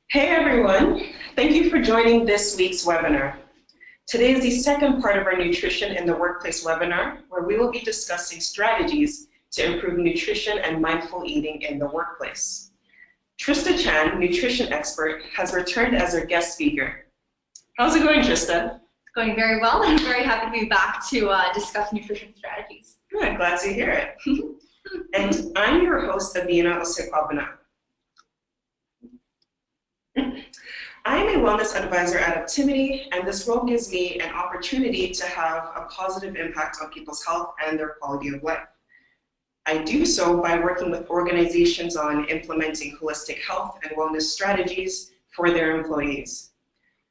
Hey everyone, thank you for joining this week's webinar. Today is the second part of our Nutrition in the Workplace webinar, where we will be discussing strategies to improve nutrition and mindful eating in the workplace. Trista Chan, nutrition expert, has returned as our guest speaker. How's it going, Trista? It's going very well. I'm very happy to be back to discuss nutrition strategies. Good, glad to hear it. And I'm your host, Abina Osekwabana. I'm a wellness advisor at Optimity, and this role gives me an opportunity to have a positive impact on people's health and their quality of life. I do so by working with organizations on implementing holistic health and wellness strategies for their employees.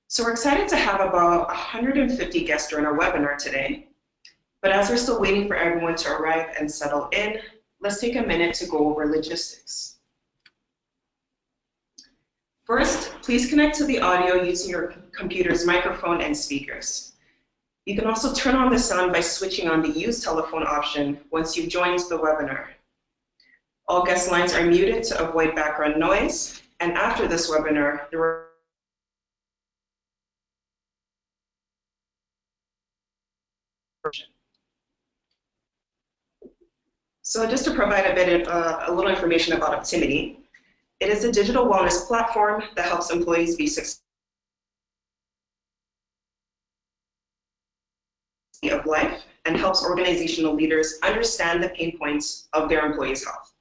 So we're excited to have about 150 guests during our webinar today. But as we're still waiting for everyone to arrive and settle in, let's take a minute to go over logistics. First, please connect to the audio using your computer's microphone and speakers. You can also turn on the sound by switching on the Use Telephone option once you've joined the webinar. All guest lines are muted to avoid background noise, and after this webinar, there are So just to provide a little information about Optimity, it is a digital wellness platform that helps employees be successful of life and helps organizational leaders understand the pain points of their employees' health.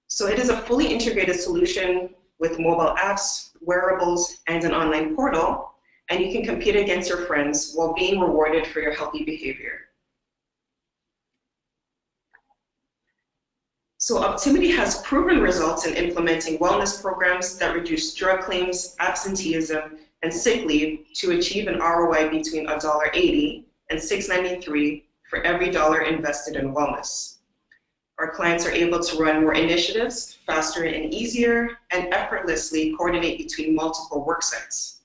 So it is a fully integrated solution with mobile apps, wearables, and an online portal, and you can compete against your friends while being rewarded for your healthy behavior. So Optimity has proven results in implementing wellness programs that reduce drug claims, absenteeism, and sick leave to achieve an ROI between $1.80 and $6.93 for every dollar invested in wellness. Our clients are able to run more initiatives faster and easier and effortlessly coordinate between multiple work sites.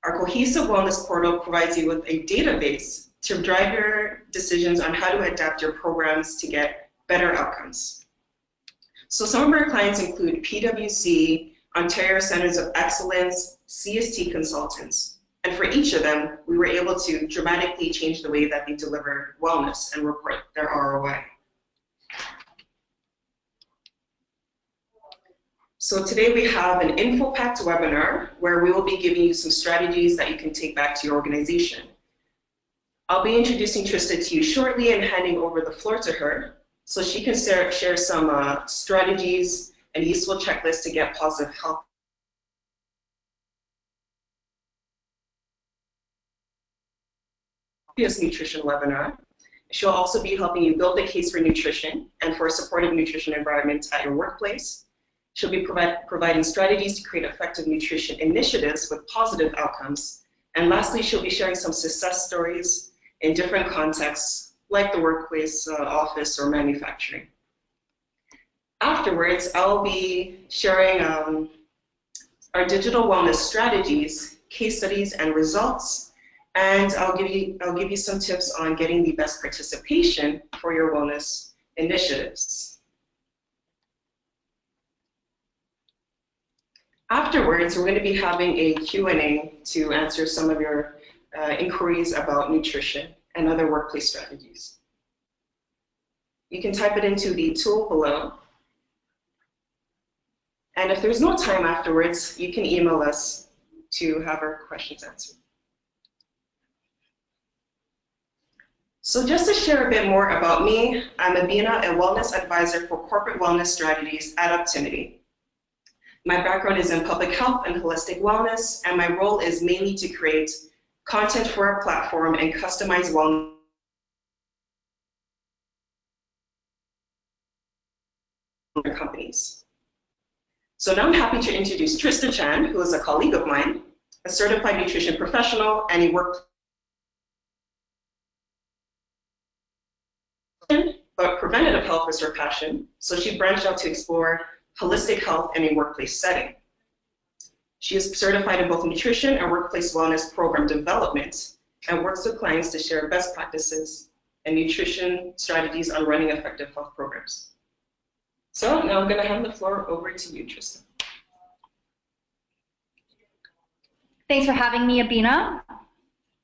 Our cohesive wellness portal provides you with a database to drive your decisions on how to adapt your programs to get better outcomes. So some of our clients include PwC, Ontario Centers of Excellence, CST consultants. And for each of them, we were able to dramatically change the way that they deliver wellness and report their ROI. So today we have an info-packed webinar where we will be giving you some strategies that you can take back to your organization. I'll be introducing Trista to you shortly and handing over the floor to her, so she can share some strategies and useful checklists to get positive health. This nutrition webinar. She'll also be helping you build a case for nutrition and for a supportive nutrition environment at your workplace. She'll be providing strategies to create effective nutrition initiatives with positive outcomes. And lastly, she'll be sharing some success stories in different contexts, like the workplace, office, or manufacturing. Afterwards, I'll be sharing our digital wellness strategies, case studies, and results, and I'll give you some tips on getting the best participation for your wellness initiatives. Afterwards, we're going to be having a Q&A to answer some of your inquiries about nutrition and other workplace strategies. You can type it into the tool below. And if there's no time afterwards, you can email us to have our questions answered. So just to share a bit more about me, I'm Abina, a wellness advisor for corporate wellness strategies at Optimity. My background is in public health and holistic wellness, and my role is mainly to create content for our platform and customize wellness companies. So now I'm happy to introduce Trista Chan, who is a colleague of mine, a certified nutrition professional and a work but preventative health was her passion, so she branched out to explore holistic health in a workplace setting. She is certified in both nutrition and workplace wellness program development and works with clients to share best practices and nutrition strategies on running effective health programs. So now I'm going to hand the floor over to you, Trista. Thanks for having me, Abina.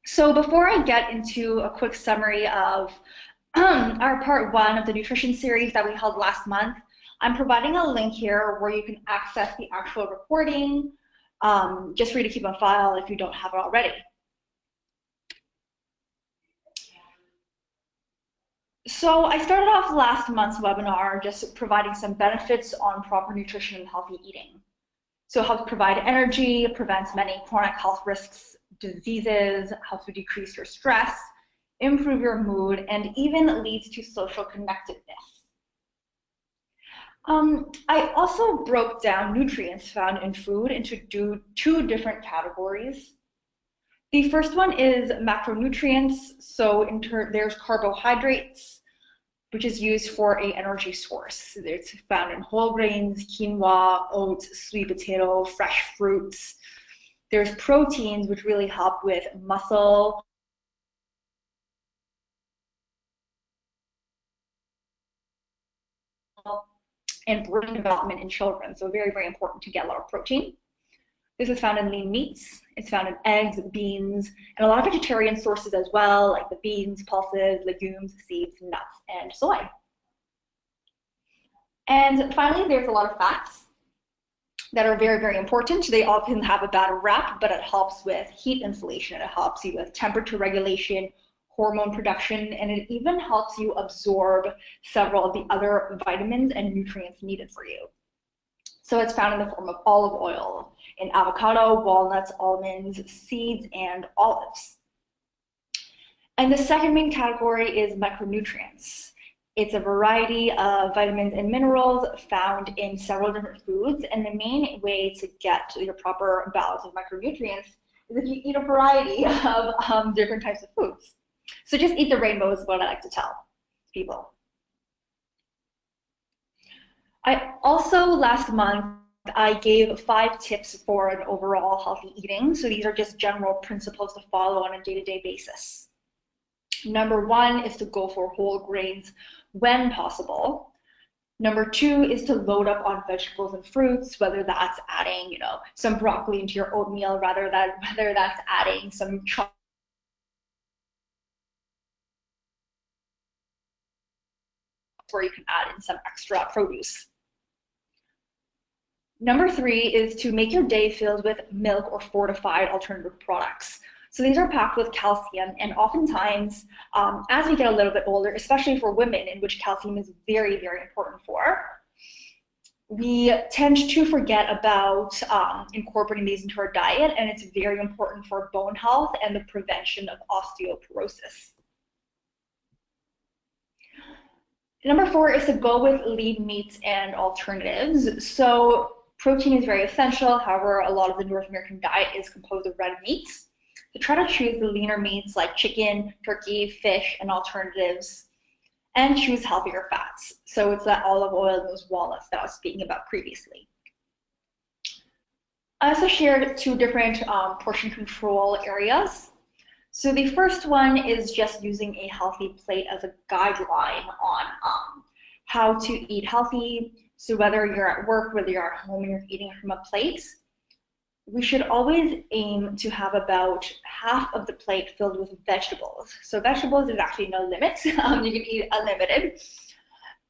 So before I get into a quick summary of our part one of the nutrition series that we held last month, I'm providing a link here where you can access the actual recording, just for you to keep on file if you don't have it already. So I started off last month's webinar just providing some benefits on proper nutrition and healthy eating. So it helps provide energy, prevents many chronic health risks, diseases, helps you decrease your stress, improve your mood, and even leads to social connectedness. I also broke down nutrients found in food into two different categories. The first one is macronutrients. So there's carbohydrates, which is used for an energy source. It's found in whole grains, quinoa, oats, sweet potato, fresh fruits. There's proteins, which really help with muscle and brain development in children. So very, very important to get a lot of protein. This is found in lean meats. It's found in eggs, beans, and a lot of vegetarian sources as well, like the beans, pulses, legumes, seeds, nuts, and soy. And finally, there's a lot of fats that are very, very important. They often have a bad rap, but it helps with heat insulation. It helps you with temperature regulation, hormone production, and it even helps you absorb several of the other vitamins and nutrients needed for you. So it's found in the form of olive oil, in avocado, walnuts, almonds, seeds, and olives. And the second main category is micronutrients. It's a variety of vitamins and minerals found in several different foods, and the main way to get to your proper balance of micronutrients is if you eat a variety of different types of foods. So just eat the rainbow is what I like to tell people. I also, last month, I gave 5 tips for an overall healthy eating. So these are just general principles to follow on a day-to-day basis. Number 1 is to go for whole grains when possible. Number 2 is to load up on vegetables and fruits, whether that's adding, some broccoli into your oatmeal, whether that's adding some chocolate where you can add in some extra produce. Number 3 is to make your day filled with milk or fortified alternative products. So these are packed with calcium, and oftentimes, as we get a little bit older, especially for women, in which calcium is very, very important for, we tend to forget about incorporating these into our diet, and it's very important for bone health and the prevention of osteoporosis. Number 4 is to go with lean meats and alternatives. So protein is very essential. However, a lot of the North American diet is composed of red meats. So try to choose the leaner meats like chicken, turkey, fish, and alternatives, and choose healthier fats. So it's that olive oil and those walnuts that I was speaking about previously. I also shared 2 different portion control areas. So the first one is just using a healthy plate as a guideline on how to eat healthy. So whether you're at work, whether you're at home and you're eating from a plate, we should always aim to have about half of the plate filled with vegetables. So vegetables is actually no limit. You can eat unlimited.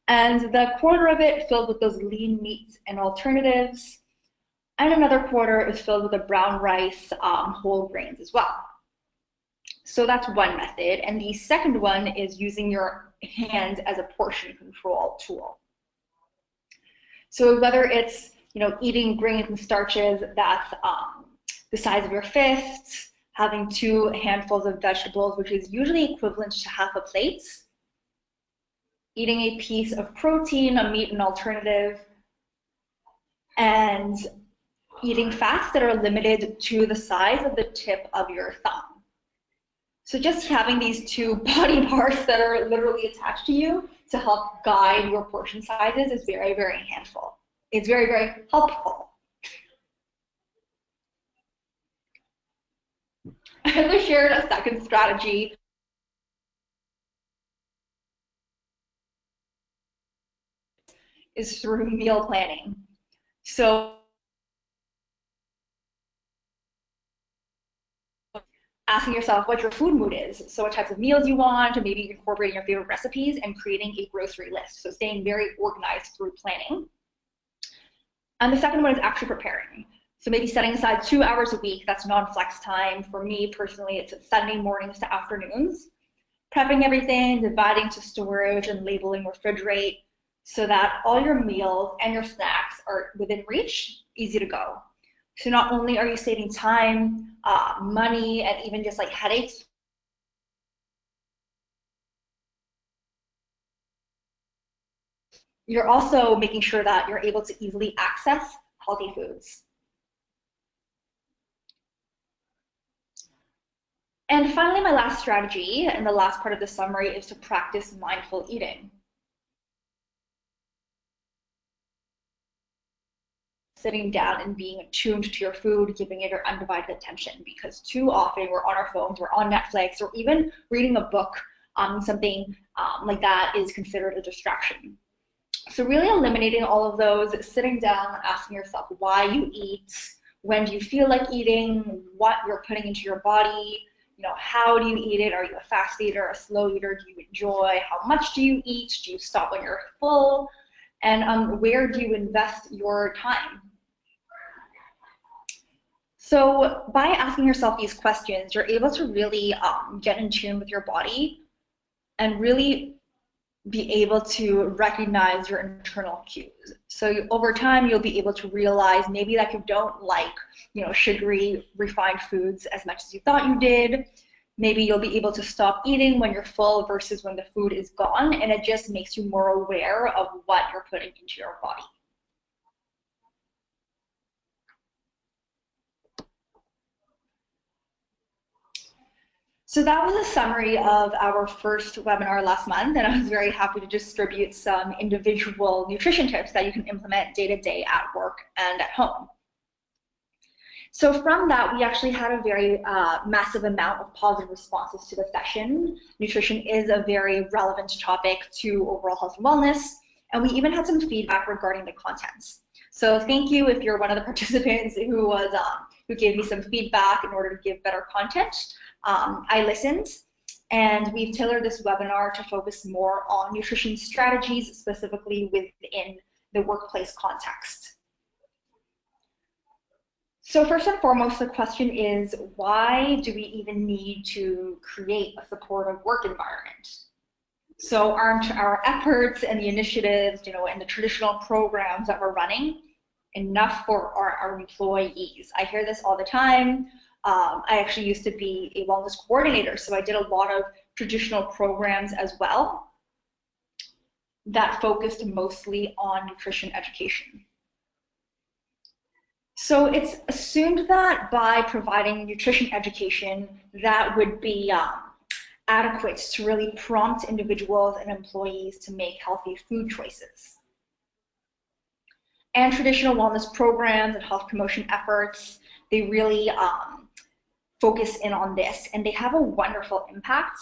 And the quarter of it filled with those lean meats and alternatives. And another quarter is filled with the brown rice, whole grains as well. So that's one method. And the second one is using your hands as a portion control tool. So whether it's eating grains and starches that's the size of your fist, having 2 handfuls of vegetables, which is usually equivalent to half a plate, eating a piece of protein, a meat and alternative, and eating fats that are limited to the size of the tip of your thumb. So just having these 2 body parts that are literally attached to you to help guide your portion sizes is very, very handful. It's very, very helpful. I also shared a second strategy is through meal planning. So asking yourself what your food mood is, so what types of meals you want, or maybe incorporating your favorite recipes and creating a grocery list. So staying very organized through planning. And the second one is actually preparing. So maybe setting aside 2 hours a week, that's non-flex time. For me personally, it's Sunday mornings to afternoons. Prepping everything, dividing to storage and labeling refrigerate so that all your meals and your snacks are within reach, easy to go. So not only are you saving time, money, and even just like headaches, you're also making sure that you're able to easily access healthy foods. And finally, my last strategy and the last part of the summary is to practice mindful eating. Sitting down and being attuned to your food, giving it your undivided attention, because too often we're on our phones, we're on Netflix, or even reading a book, something like that is considered a distraction. So really eliminating all of those, sitting down, asking yourself why you eat, when do you feel like eating, what you're putting into your body, how do you eat it? Are you a fast eater, a slow eater? Do you enjoy? How much do you eat? Do you stop when you're full? And where do you invest your time? So by asking yourself these questions, you're able to really get in tune with your body and really be able to recognize your internal cues. So over time, you'll be able to realize maybe that you don't like, sugary, refined foods as much as you thought you did. Maybe you'll be able to stop eating when you're full versus when the food is gone, and it just makes you more aware of what you're putting into your body. So that was a summary of our first webinar last month, and I was very happy to distribute some individual nutrition tips that you can implement day to day at work and at home. So from that, we actually had a very massive amount of positive responses to the session. Nutrition is a very relevant topic to overall health and wellness, and we even had some feedback regarding the contents. So thank you if you're one of the participants who gave me some feedback in order to give better content. I listened, and we've tailored this webinar to focus more on nutrition strategies, specifically within the workplace context. So first and foremost, the question is, why do we even need to create a supportive work environment? So aren't our efforts and the initiatives, and the traditional programs that we're running enough for our employees? I hear this all the time. I actually used to be a wellness coordinator, so I did a lot of traditional programs as well that focused mostly on nutrition education. So it's assumed that by providing nutrition education, that would be adequate to really prompt individuals and employees to make healthy food choices. And traditional wellness programs and health promotion efforts, they really focus in on this, and they have a wonderful impact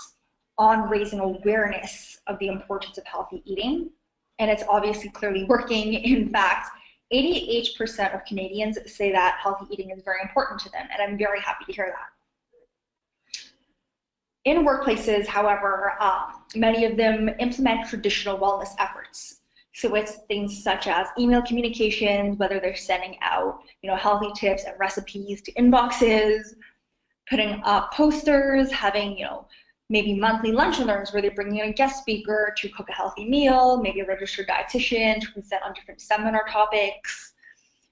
on raising awareness of the importance of healthy eating. And it's obviously clearly working. In fact, 88% of Canadians say that healthy eating is very important to them, and I'm very happy to hear that. In workplaces, however, many of them implement traditional wellness efforts. So it's things such as email communications, whether they're sending out, healthy tips and recipes to inboxes, putting up posters, having, maybe monthly lunch and learns where they bring in a guest speaker to cook a healthy meal, maybe a registered dietitian to present on different seminar topics.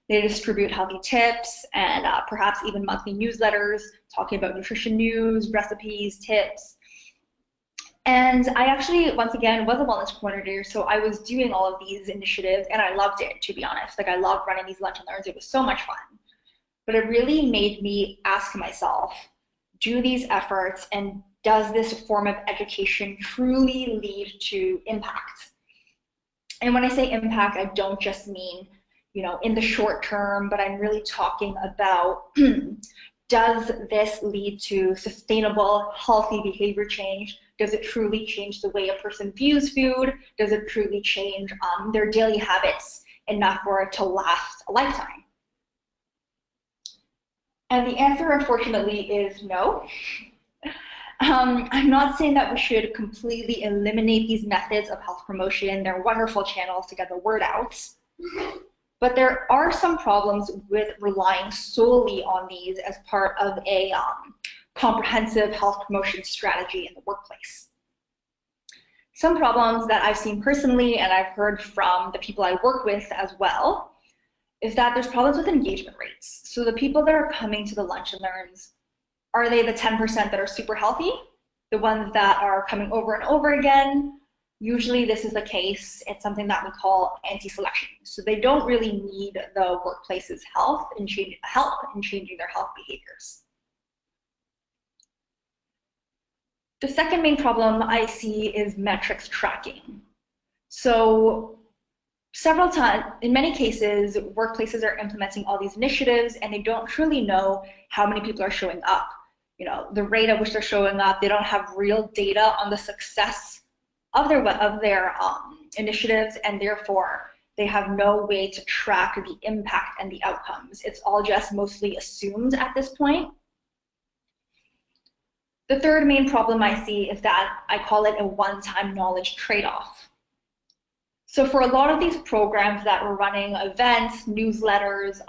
They distribute healthy tips and perhaps even monthly newsletters talking about nutrition news, recipes, tips. And I actually, once again, was a wellness coordinator, so I was doing all of these initiatives, and I loved it, to be honest. Like, I loved running these lunch and learns. It was so much fun. But it really made me ask myself, do these efforts and does this form of education truly lead to impact? And when I say impact, I don't just mean, in the short term, but I'm really talking about, does this lead to sustainable, healthy behavior change? Does it truly change the way a person views food? Does it truly change their daily habits enough for it to last a lifetime? And the answer, unfortunately, is no. I'm not saying that we should completely eliminate these methods of health promotion. They're wonderful channels to get the word out. But there are some problems with relying solely on these as part of a comprehensive health promotion strategy in the workplace. Some problems that I've seen personally, and I've heard from the people I work with as well, is that there's problems with engagement rates. So the people that are coming to the lunch and learns, are they the 10% that are super healthy? The ones that are coming over and over again? Usually this is the case. It's something that we call anti-selection. So they don't really need the workplace's help in changing their health behaviors. The second main problem I see is metrics tracking. So several times, in many cases, workplaces are implementing all these initiatives and they don't truly know how many people are showing up. You know, the rate at which they're showing up, they don't have real data on the success of their initiatives, and therefore they have no way to track the impact and the outcomes. It's all just mostly assumed at this point. The third main problem I see is that I call it a one-time knowledge trade-off. So for a lot of these programs that we're running, events, newsletters,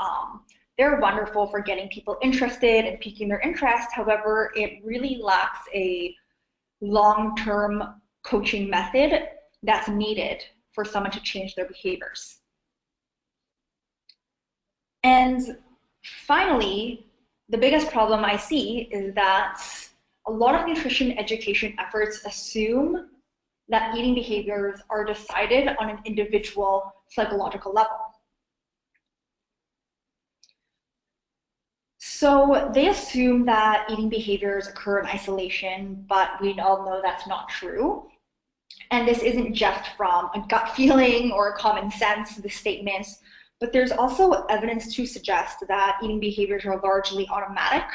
they're wonderful for getting people interested and piquing their interest. However, it really lacks a long-term coaching method that's needed for someone to change their behaviors. And finally, the biggest problem I see is that a lot of nutrition education efforts assume that eating behaviors are decided on an individual psychological level. So they assume that eating behaviors occur in isolation, but we all know that's not true. And this isn't just from a gut feeling or common sense, the statements, but there's also evidence to suggest that eating behaviors are largely automatic,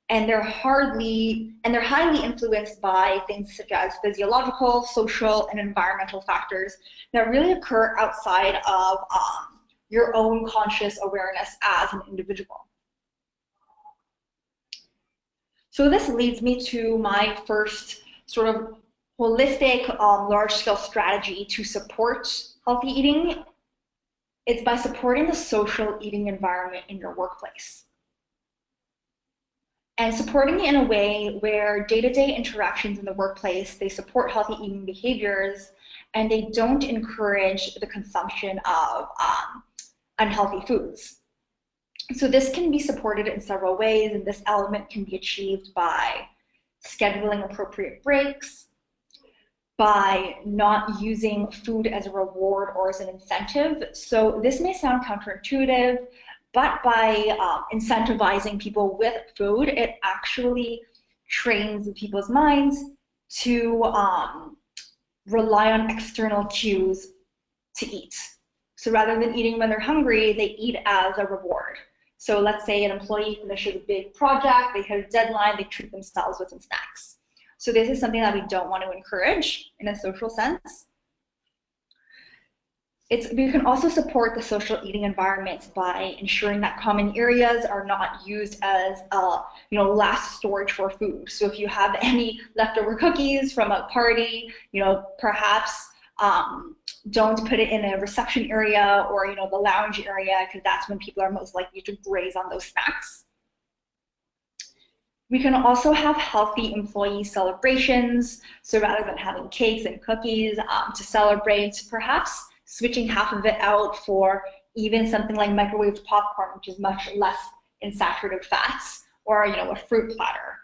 and they're highly influenced by things such as physiological, social, and environmental factors that really occur outside of your own conscious awareness as an individual. So this leads me to my first sort of holistic, large-scale strategy to support healthy eating. It's by supporting the social eating environment in your workplace. And supporting it in a way where day-to-day interactions in the workplace, they support healthy eating behaviors, and they don't encourage the consumption of unhealthy foods. So this can be supported in several ways, and this element can be achieved by scheduling appropriate breaks, by not using food as a reward or as an incentive. So this may sound counterintuitive, but by incentivizing people with food, it actually trains people's minds to rely on external cues to eat. So rather than eating when they're hungry, they eat as a reward. So let's say an employee finishes a big project, they hit a deadline, they treat themselves with some snacks. So this is something that we don't want to encourage in a social sense. We can also support the social eating environment by ensuring that common areas are not used as last storage for food. So if you have any leftover cookies from a party, perhaps don't put it in a reception area or the lounge area, because that's when people are most likely to graze on those snacks. We can also have healthy employee celebrations. So rather than having cakes and cookies to celebrate, perhaps switching half of it out for even something like microwaved popcorn, which is much less in saturated fats, or a fruit platter.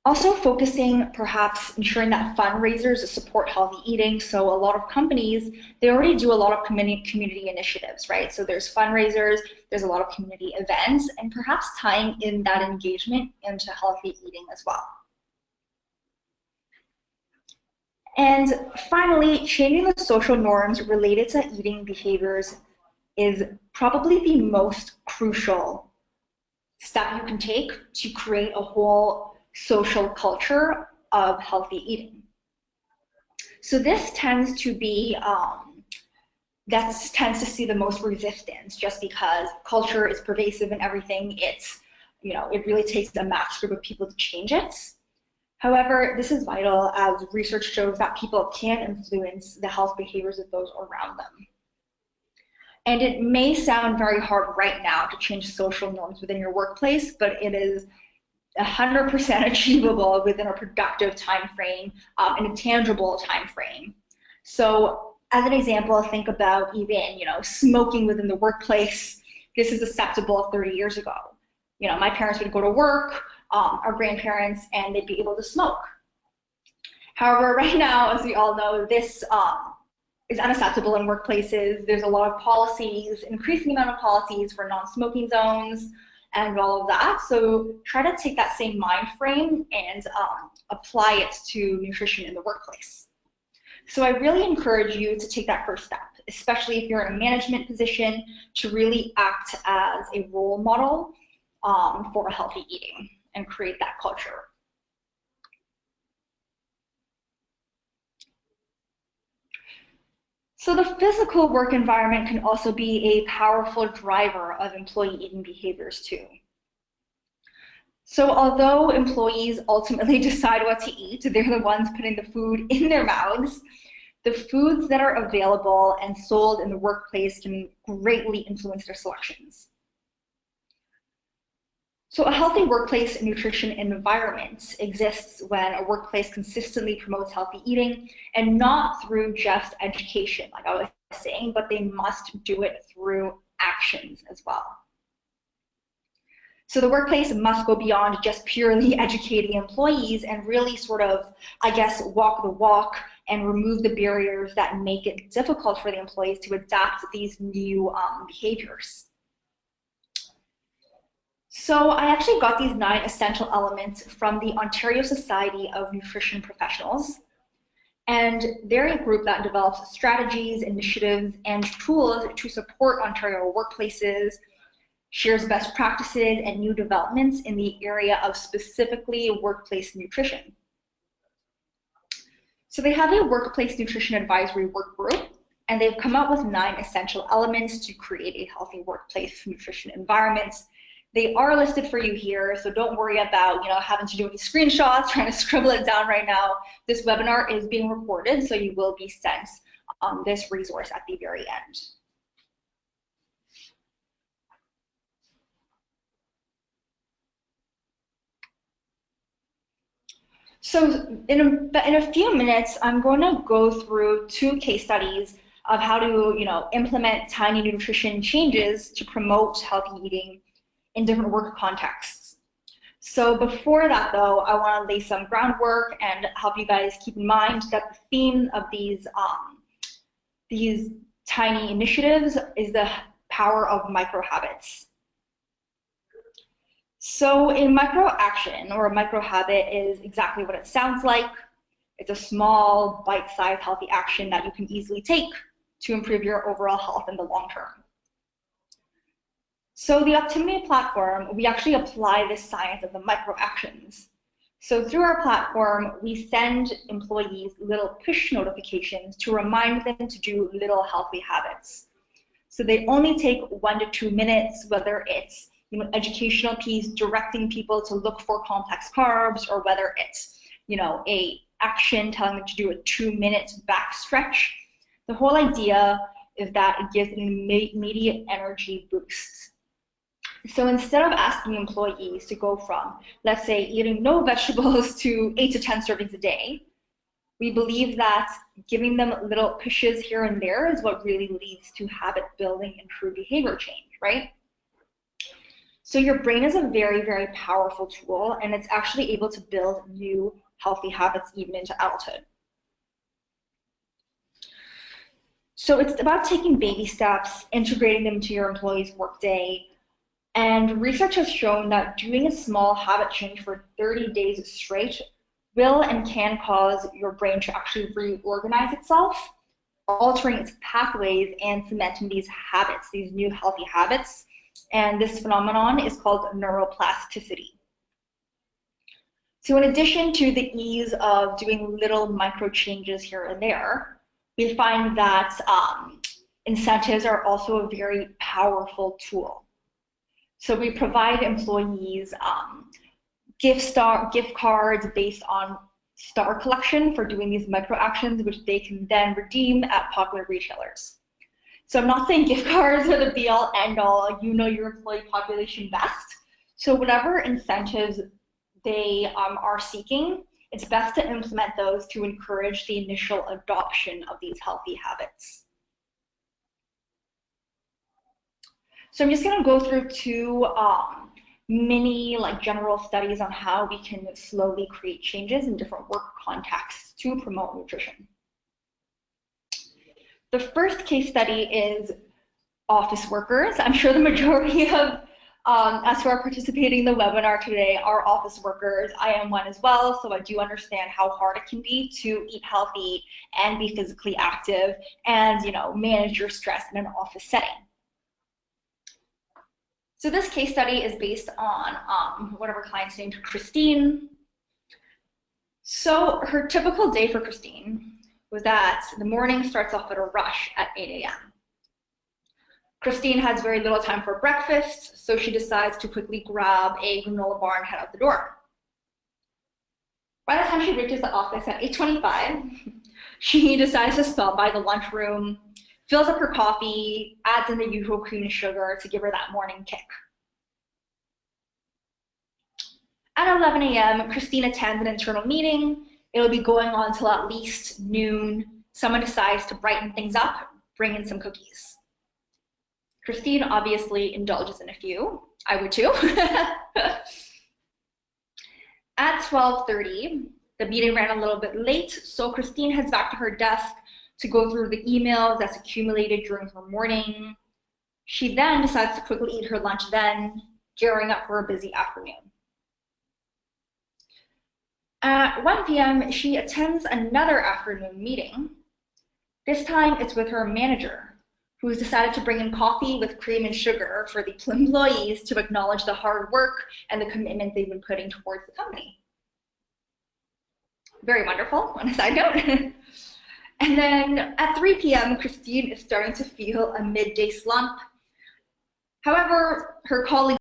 Also focusing, perhaps ensuring that fundraisers support healthy eating. So a lot of companies, they already do a lot of community initiatives, right? So there's fundraisers, there's a lot of community events, and perhaps tying in that engagement into healthy eating as well. And finally, changing the social norms related to eating behaviors is probably the most crucial step you can take to create a whole social culture of healthy eating. So this tends to be that tends to see the most resistance, just because culture is pervasive in everything. It really takes a mass group of people to change it. However, this is vital as research shows that people can influence the health behaviors of those around them. And it may sound very hard right now to change social norms within your workplace, but it is 100% achievable within a productive time frame and a tangible time frame. So as an example, think about even, smoking within the workplace. This is acceptable 30 years ago. My parents would go to work, our grandparents, and they'd be able to smoke. However, right now, as we all know, this is unacceptable in workplaces. There's a lot of policies, increasing amount of policies for non-smoking zones and all of that. So try to take that same mind frame and apply it to nutrition in the workplace. So I really encourage you to take that first step, especially if you're in a management position, to really act as a role model for healthy eating and create that culture. So the physical work environment can also be a powerful driver of employee eating behaviors too. So although employees ultimately decide what to eat, they're the ones putting the food in their mouths, the foods that are available and sold in the workplace can greatly influence their selections. So a healthy workplace nutrition environment exists when a workplace consistently promotes healthy eating, and not through just education, like I was saying, but they must do it through actions as well. So the workplace must go beyond just purely educating employees and really sort of, walk the walk and remove the barriers that make it difficult for the employees to adapt to these new behaviors. So I actually got these 9 essential elements from the Ontario Society of Nutrition Professionals. And they're a group that develops strategies, initiatives, and tools to support Ontario workplaces, shares best practices and new developments in the area of specifically workplace nutrition. So they have a workplace nutrition advisory work group, and they've come up with 9 essential elements to create a healthy workplace nutrition environment. They are listed for you here, so don't worry about having to do any screenshots, trying to scribble it down right now. This webinar is being recorded, so you will be sent this resource at the very end. So in a few minutes, I'm going to go through 2 case studies of how to implement tiny nutrition changes to promote healthy eating in different work contexts. So before that though, I want to lay some groundwork and help you guys keep in mind that the theme of these tiny initiatives is the power of micro habits. So a micro action or a micro habit is exactly what it sounds like. It's a small, bite-sized healthy action that you can easily take to improve your overall health in the long term. So the Optimity platform, we actually apply this science of the micro actions. So through our platform, we send employees little push notifications to remind them to do little healthy habits. So they only take 1 to 2 minutes, whether it's educational piece directing people to look for complex carbs, or whether it's a action telling them to do a 2-minute back stretch. The whole idea is that it gives an immediate energy boost. So instead of asking employees to go from, let's say, eating no vegetables to 8 to 10 servings a day, we believe that giving them little pushes here and there is what really leads to habit building and true behavior change, right? So your brain is a very, very powerful tool, and it's actually able to build new healthy habits even into adulthood. So it's about taking baby steps, integrating them into your employee's workday. And research has shown that doing a small habit change for 30 days straight will and can cause your brain to actually reorganize itself, altering its pathways and cementing these habits, these new healthy habits. And this phenomenon is called neuroplasticity. So in addition to the ease of doing little micro changes here and there, we find that incentives are also a very powerful tool. So we provide employees gift cards based on star collection for doing these micro actions, which they can then redeem at popular retailers. So I'm not saying gift cards are the be-all, end-all. You know your employee population best. So whatever incentives they are seeking, it's best to implement those to encourage the initial adoption of these healthy habits. So I'm just going to go through two mini general studies on how we can slowly create changes in different work contexts to promote nutrition. The first case study is office workers. I'm sure the majority of us who are participating in the webinar today are office workers. I am one as well, so I do understand how hard it can be to eat healthy and be physically active and manage your stress in an office setting. So this case study is based on one of our clients named Christine. So her typical day for Christine was that the morning starts off at a rush at 8 a.m. Christine has very little time for breakfast, so she decides to quickly grab a granola bar and head out the door. By the time she reaches the office at 8:25, she decides to stop by the lunchroom, fills up her coffee, adds in the usual cream and sugar to give her that morning kick. At 11 a.m., Christine attends an internal meeting. It'll be going on till at least noon. Someone decides to brighten things up, bring in some cookies. Christine obviously indulges in a few. I would too. At 12:30, the meeting ran a little bit late, so Christine heads back to her desk to go through the emails that's accumulated during her morning. She then decides to quickly eat her lunch then, gearing up for a busy afternoon. At 1 p.m., she attends another afternoon meeting. This time it's with her manager, who's decided to bring in coffee with cream and sugar for the employees to acknowledge the hard work and the commitment they've been putting towards the company. Very wonderful, on a side note. And then at 3 p.m., Christine is starting to feel a midday slump. However, her colleagues